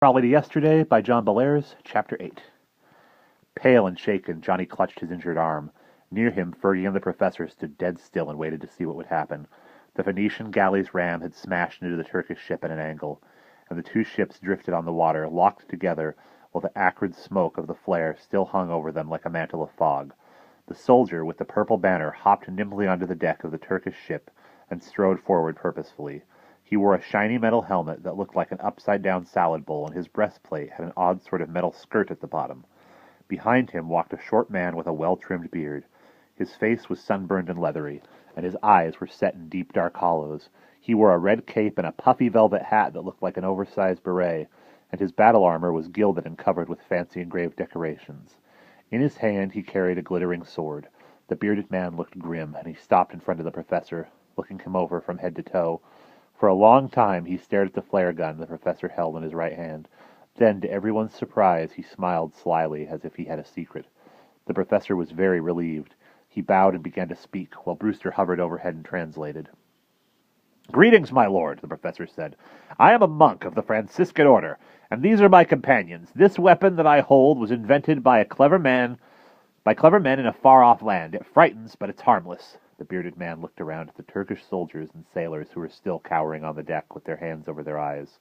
Trolley to Yesterday by John Bellairs, Chapter 8. Pale and shaken, Johnny clutched his injured arm. Near him, Fergie and the professor stood dead still and waited to see what would happen. The Phoenician galley's ram had smashed into the Turkish ship at an angle, and the two ships drifted on the water, locked together, while the acrid smoke of the flare still hung over them like a mantle of fog. The soldier, with the purple banner, hopped nimbly onto the deck of the Turkish ship and strode forward purposefully. He wore a shiny metal helmet that looked like an upside-down salad bowl, and his breastplate had an odd sort of metal skirt at the bottom. Behind him walked a short man with a well-trimmed beard. His face was sunburned and leathery, and his eyes were set in deep dark hollows. He wore a red cape and a puffy velvet hat that looked like an oversized beret, and his battle armor was gilded and covered with fancy engraved decorations. In his hand he carried a glittering sword. The bearded man looked grim, and he stopped in front of the professor, looking him over from head to toe. For a long time he stared at the flare gun the professor held in his right hand. Then, to everyone's surprise, he smiled slyly, as if he had a secret. The professor was very relieved. He bowed and began to speak, while Brewster hovered overhead and translated. "Greetings, my lord," the professor said. "I am a monk of the Franciscan order, and these are my companions. This weapon that I hold was invented by clever men in a far-off land. It frightens, but it's harmless." The bearded man looked around at the Turkish soldiers and sailors who were still cowering on the deck with their hands over their eyes.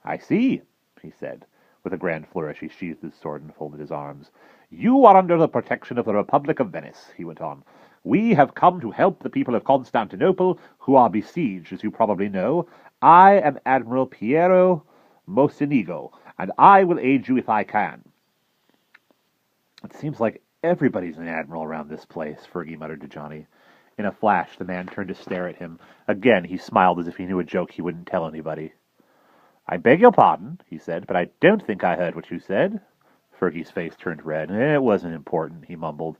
"I see," he said. With a grand flourish, he sheathed his sword and folded his arms. "You are under the protection of the Republic of Venice," he went on. "We have come to help the people of Constantinople, who are besieged, as you probably know. I am Admiral Piero Mocenigo, and I will aid you if I can." "It seems like everybody's an admiral around this place," Fergie muttered to Johnny. In a flash, the man turned to stare at him. Again, he smiled as if he knew a joke he wouldn't tell anybody. "I beg your pardon," he said, "but I don't think I heard what you said." Fergie's face turned red. "It wasn't important," he mumbled.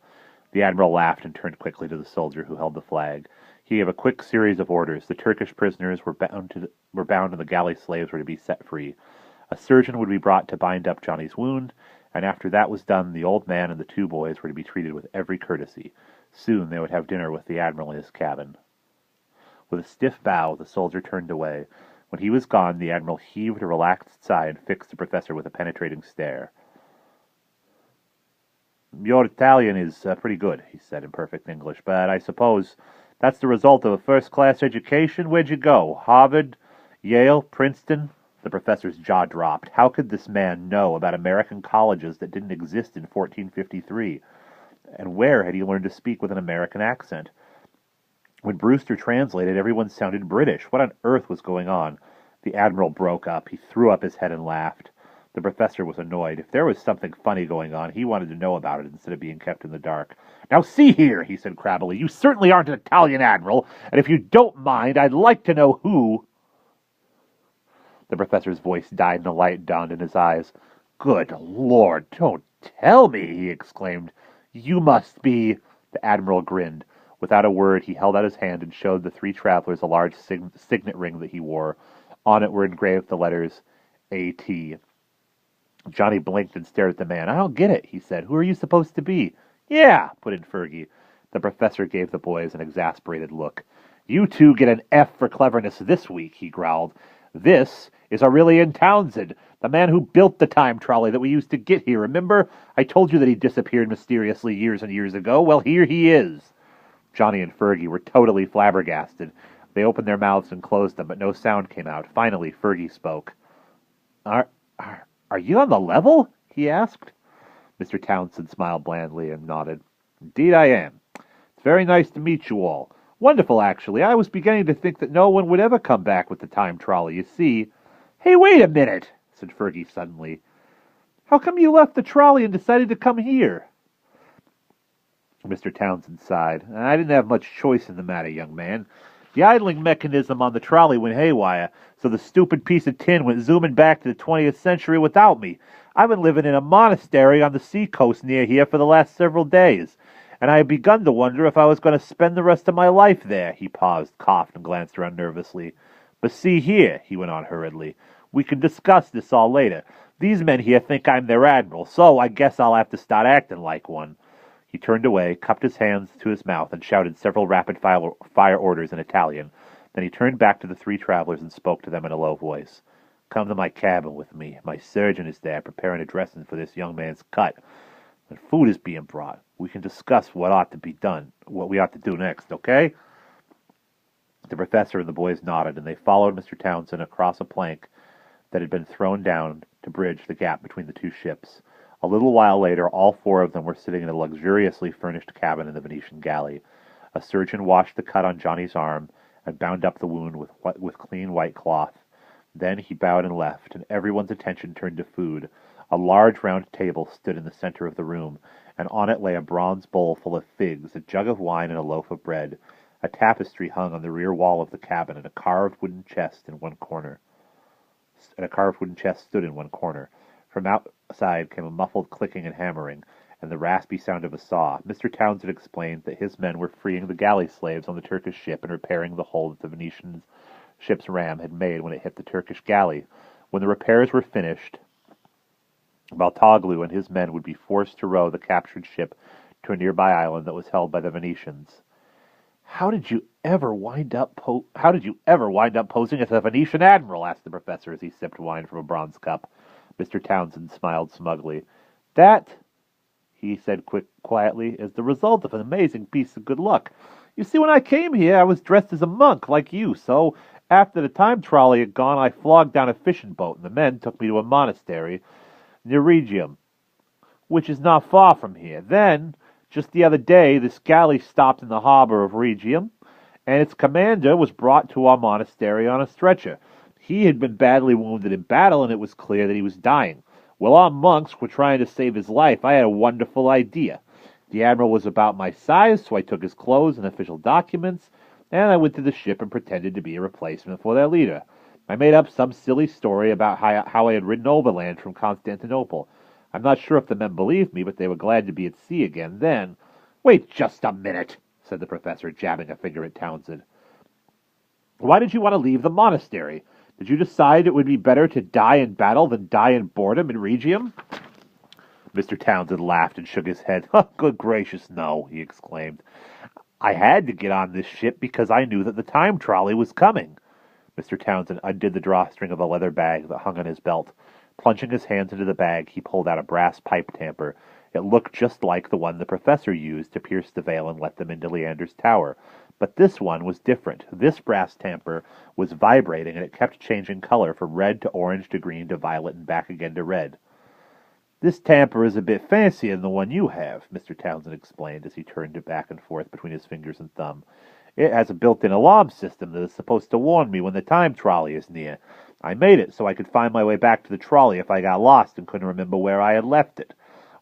The admiral laughed and turned quickly to the soldier who held the flag. He gave a quick series of orders. The Turkish prisoners were bound, and the galley slaves were to be set free. A surgeon would be brought to bind up Johnny's wound, and after that was done, the old man and the two boys were to be treated with every courtesy. Soon they would have dinner with the admiral in his cabin. With a stiff bow, the soldier turned away. When he was gone, the admiral heaved a relaxed sigh and fixed the professor with a penetrating stare. "Your Italian is pretty good," he said in perfect English, "but I suppose that's the result of a first-class education. Where'd you go? Harvard? Yale? Princeton?" The professor's jaw dropped. How could this man know about American colleges that didn't exist in 1453? And where had he learned to speak with an American accent? When Brewster translated, everyone sounded British. What on earth was going on? The admiral broke up. He threw up his head and laughed. The professor was annoyed. If there was something funny going on, he wanted to know about it instead of being kept in the dark. "Now see here," he said crabbily, "you certainly aren't an Italian admiral, and if you don't mind, I'd like to know who—" The professor's voice died and a light dawned in his eyes. "Good Lord, don't tell me!" he exclaimed. "You must be—" The admiral grinned. Without a word, he held out his hand and showed the three travelers a large signet ring that he wore. On it were engraved the letters A.T. Johnny blinked and stared at the man. "I don't get it," he said. "Who are you supposed to be?" "Yeah," put in Fergie. The professor gave the boys an exasperated look. "You two get an F for cleverness this week," he growled. "This is Aurelian Townsend, the man who built the time trolley that we used to get here. Remember? I told you that he disappeared mysteriously years and years ago. Well, here he is." Johnny and Fergie were totally flabbergasted. They opened their mouths and closed them, but no sound came out. Finally, Fergie spoke. Are you on the level?" he asked. Mr. Townsend smiled blandly and nodded. "Indeed I am. It's very nice to meet you all. Wonderful, actually. I was beginning to think that no one would ever come back with the time trolley, you see." "Hey, wait a minute," said Fergie suddenly. "How come you left the trolley and decided to come here?" Mr. Townsend sighed. "I didn't have much choice in the matter, young man. The idling mechanism on the trolley went haywire, so the stupid piece of tin went zooming back to the 20th century without me. I've been living in a monastery on the seacoast near here for the last several days, and I had begun to wonder if I was going to spend the rest of my life there." He paused, coughed, and glanced around nervously. "But see here," he went on hurriedly, "we can discuss this all later. These men here think I'm their admiral, so I guess I'll have to start acting like one." He turned away, cupped his hands to his mouth, and shouted several rapid-fire orders in Italian. Then he turned back to the three travelers and spoke to them in a low voice. Come to my cabin with me. My surgeon is there preparing a dressing for this young man's cut. And food is being brought. We can discuss what ought to be done, what we ought to do next, okay?" The professor and the boys nodded, and they followed Mr. Townsend across a plank that had been thrown down to bridge the gap between the two ships. A little while later, all four of them were sitting in a luxuriously furnished cabin in the Venetian galley. A surgeon washed the cut on Johnny's arm and bound up the wound with clean white cloth. Then he bowed and left, and everyone's attention turned to food. A large round table stood in the center of the room, and on it lay a bronze bowl full of figs, a jug of wine, and a loaf of bread. A tapestry hung on the rear wall of the cabin, and a carved wooden chest stood in one corner. From outside came a muffled clicking and hammering, and the raspy sound of a saw. Mr. Townsend explained that his men were freeing the galley slaves on the Turkish ship and repairing the hole that the Venetian ship's ram had made when it hit the Turkish galley. When the repairs were finished, Baltoglu and his men would be forced to row the captured ship to a nearby island that was held by the Venetians. How did you ever wind up posing as a Venetian admiral?" asked the professor as he sipped wine from a bronze cup. Mr. Townsend smiled smugly. "That," he said quietly, "is the result of an amazing piece of good luck. You see, when I came here, I was dressed as a monk, like you, so after the time trolley had gone, I flogged down a fishing boat, and the men took me to a monastery near Rhegium, which is not far from here. Then, just the other day, this galley stopped in the harbor of Rhegium, and its commander was brought to our monastery on a stretcher. He had been badly wounded in battle, and it was clear that he was dying. While our monks were trying to save his life, I had a wonderful idea. The admiral was about my size, so I took his clothes and official documents, and I went to the ship and pretended to be a replacement for their leader. I made up some silly story about how I had ridden overland from Constantinople. I'm not sure if the men believed me, but they were glad to be at sea again. Then—" "Wait just a minute," said the professor, jabbing a finger at Townsend. "Why did you want to leave the monastery? Did you decide it would be better to die in battle than die in boredom in Rhegium?" Mr. Townsend laughed and shook his head. "Oh, good gracious, no," he exclaimed. "I had to get on this ship because I knew that the time trolley was coming." Mr. Townsend undid the drawstring of a leather bag that hung on his belt. Plunging his hands into the bag, he pulled out a brass pipe tamper. It looked just like the one the professor used to pierce the veil and let them into Leander's tower. But this one was different. This brass tamper was vibrating, and it kept changing color from red to orange to green to violet and back again to red. "This tamper is a bit fancier than the one you have," Mr. Townsend explained as he turned it back and forth between his fingers and thumb. "It has a built-in alarm system that is supposed to warn me when the time trolley is near. I made it so I could find my way back to the trolley if I got lost and couldn't remember where I had left it.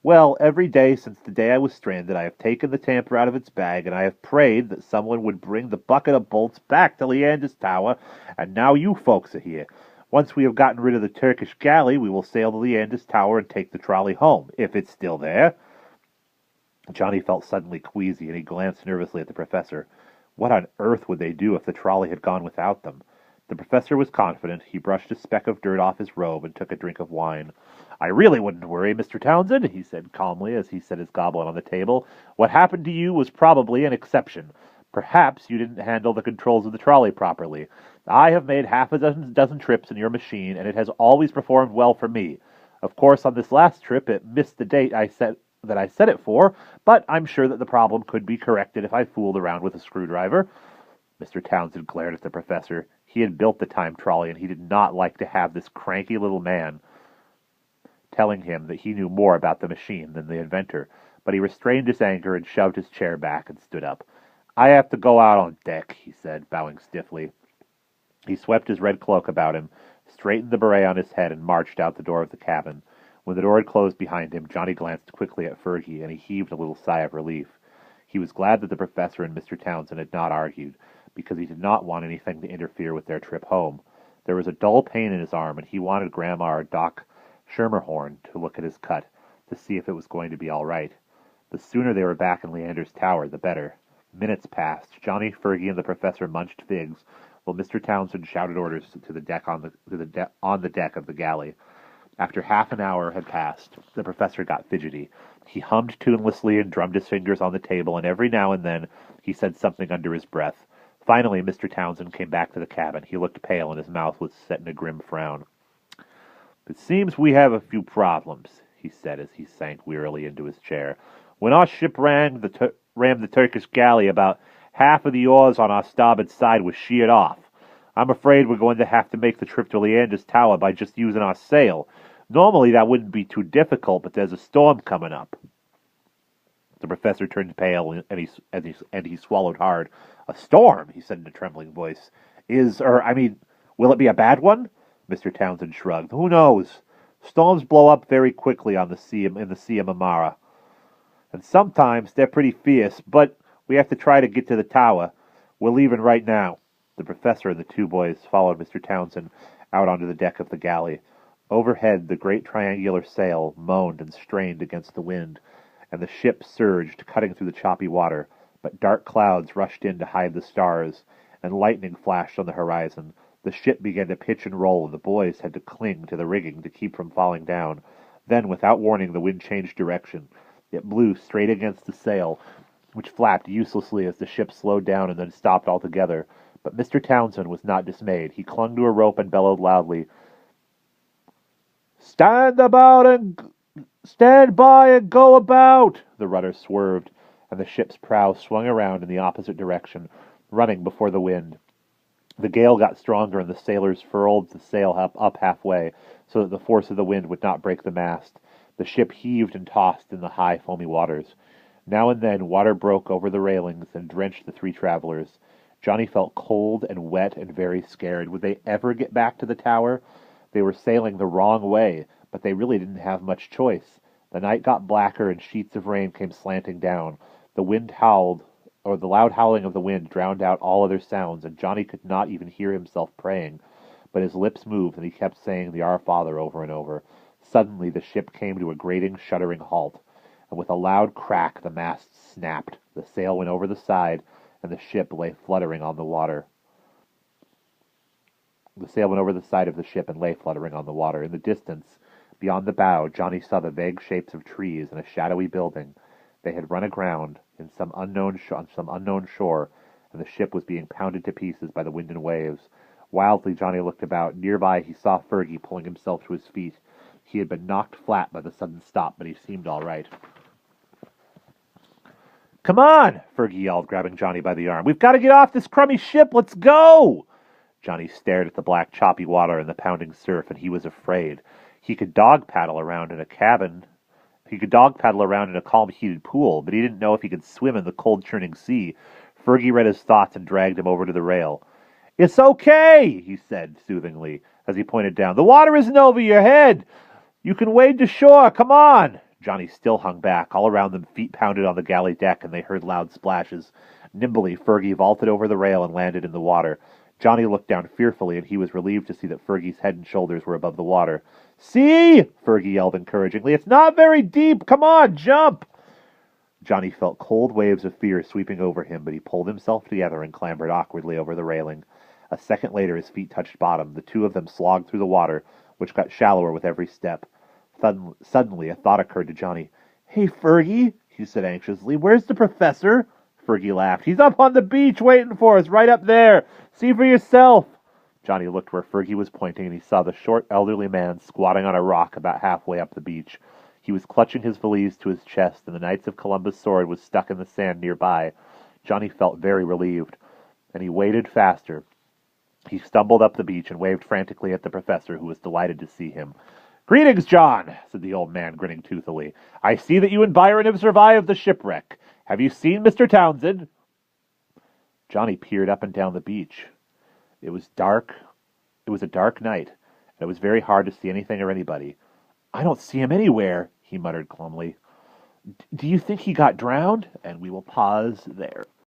Well, every day since the day I was stranded, I have taken the tamper out of its bag, and I have prayed that someone would bring the bucket of bolts back to Leander's tower, and now you folks are here. Once we have gotten rid of the Turkish galley, we will sail to Leander's tower and take the trolley home, if it's still there." Johnny felt suddenly queasy, and he glanced nervously at the professor. What on earth would they do if the trolley had gone without them? The professor was confident. He brushed a speck of dirt off his robe and took a drink of wine. "I really wouldn't worry, Mr. Townsend," he said calmly as he set his goblet on the table. "What happened to you was probably an exception. Perhaps you didn't handle the controls of the trolley properly. I have made half a dozen trips in your machine, and it has always performed well for me. Of course, on this last trip, it missed the date I set it for, but I'm sure that the problem could be corrected if I fooled around with a screwdriver." Mr. Townsend glared at the professor. He had built the time trolley, and he did not like to have this cranky little man telling him that he knew more about the machine than the inventor, but he restrained his anger and shoved his chair back and stood up. "I have to go out on deck," he said, bowing stiffly. He swept his red cloak about him, straightened the beret on his head, and marched out the door of the cabin. When the door had closed behind him, Johnny glanced quickly at Fergie, and he heaved a little sigh of relief. He was glad that the professor and Mr. Townsend had not argued, because he did not want anything to interfere with their trip home. There was a dull pain in his arm, and he wanted Grandma or Doc Schermerhorn to look at his cut, to see if it was going to be all right. The sooner they were back in Leander's tower, the better. Minutes passed. Johnny, Fergie, and the professor munched figs, while Mr. Townsend shouted orders to the deck on the deck of the galley. After half an hour had passed, the professor got fidgety. He hummed tunelessly and drummed his fingers on the table, and every now and then he said something under his breath. Finally, Mr. Townsend came back to the cabin. He looked pale, and his mouth was set in a grim frown. "It seems we have a few problems," he said as he sank wearily into his chair. "When our ship rammed the Turkish galley, about half of the oars on our starboard side was sheared off. I'm afraid we're going to have to make the trip to Leander's Tower by just using our sail. Normally that wouldn't be too difficult, but there's a storm coming up." The professor turned pale, and he swallowed hard. "A storm," he said in a trembling voice. Will it be a bad one?" Mr. Townsend shrugged. "Who knows? Storms blow up very quickly in the Sea of Marmara. And sometimes they're pretty fierce, but we have to try to get to the tower. We're leaving right now." The professor and the two boys followed Mr. Townsend out onto the deck of the galley. Overhead, the great triangular sail moaned and strained against the wind, and the ship surged, cutting through the choppy water, but dark clouds rushed in to hide the stars, and lightning flashed on the horizon. The ship began to pitch and roll, and the boys had to cling to the rigging to keep from falling down. Then, without warning, the wind changed direction. It blew straight against the sail, which flapped uselessly as the ship slowed down and then stopped altogether. But Mr. Townsend was not dismayed. He clung to a rope and bellowed loudly, Stand by and go about!" The rudder swerved, and the ship's prow swung around in the opposite direction, running before the wind. The gale got stronger, and the sailors furled the sail up halfway, so that the force of the wind would not break the mast. The ship heaved and tossed in the high, foamy waters. Now and then water broke over the railings and drenched the three travelers. Johnny felt cold and wet and very scared. Would they ever get back to the tower? They were sailing the wrong way, but they really didn't have much choice. The night got blacker, and sheets of rain came slanting down. The wind howled, or the loud howling of the wind drowned out all other sounds, and Johnny could not even hear himself praying. But his lips moved, and he kept saying the Our Father over and over. Suddenly the ship came to a grating, shuddering halt, and with a loud crack the masts snapped, the sail went over the side, and the ship lay fluttering on the water. The sail went over the side of the ship and lay fluttering on the water. In the distance, beyond the bow, Johnny saw the vague shapes of trees and a shadowy building. They had run aground on some unknown shore, and the ship was being pounded to pieces by the wind and waves. Wildly, Johnny looked about. Nearby, he saw Fergie pulling himself to his feet. He had been knocked flat by the sudden stop, but he seemed all right. "Come on!" Fergie yelled, grabbing Johnny by the arm. "We've got to get off this crummy ship! Let's go!" Johnny stared at the black, choppy water and the pounding surf, and he was afraid. He could dog paddle around in a cabin. He could dog paddle around in a calm, heated pool, but he didn't know if he could swim in the cold, churning sea. Fergie read his thoughts and dragged him over to the rail. "It's okay," he said soothingly, as he pointed down. "The water isn't over your head. You can wade to shore. Come on." Johnny still hung back. All around them, feet pounded on the galley deck, and they heard loud splashes. Nimbly, Fergie vaulted over the rail and landed in the water. Johnny looked down fearfully, and he was relieved to see that Fergie's head and shoulders were above the water. "See?" Fergie yelled encouragingly. "It's not very deep. Come on, jump!" Johnny felt cold waves of fear sweeping over him, but he pulled himself together and clambered awkwardly over the railing. A second later, his feet touched bottom. The two of them slogged through the water, which got shallower with every step. Suddenly, a thought occurred to Johnny. "Hey, Fergie," he said anxiously, "where's the professor?" Fergie laughed. "He's up on the beach waiting for us, right up there. See for yourself." Johnny looked where Fergie was pointing, and he saw the short, elderly man squatting on a rock about halfway up the beach. He was clutching his valise to his chest, and the Knights of Columbus sword was stuck in the sand nearby. Johnny felt very relieved, and he waded faster. He stumbled up the beach and waved frantically at the professor, who was delighted to see him. "Greetings, John," said the old man, grinning toothily. "I see that you and Byron have survived the shipwreck. Have you seen Mr. Townsend?" Johnny peered up and down the beach. It was dark. It was a dark night, and it was very hard to see anything or anybody. "I don't see him anywhere," he muttered glumly. "Do you think he got drowned?" And we will pause there.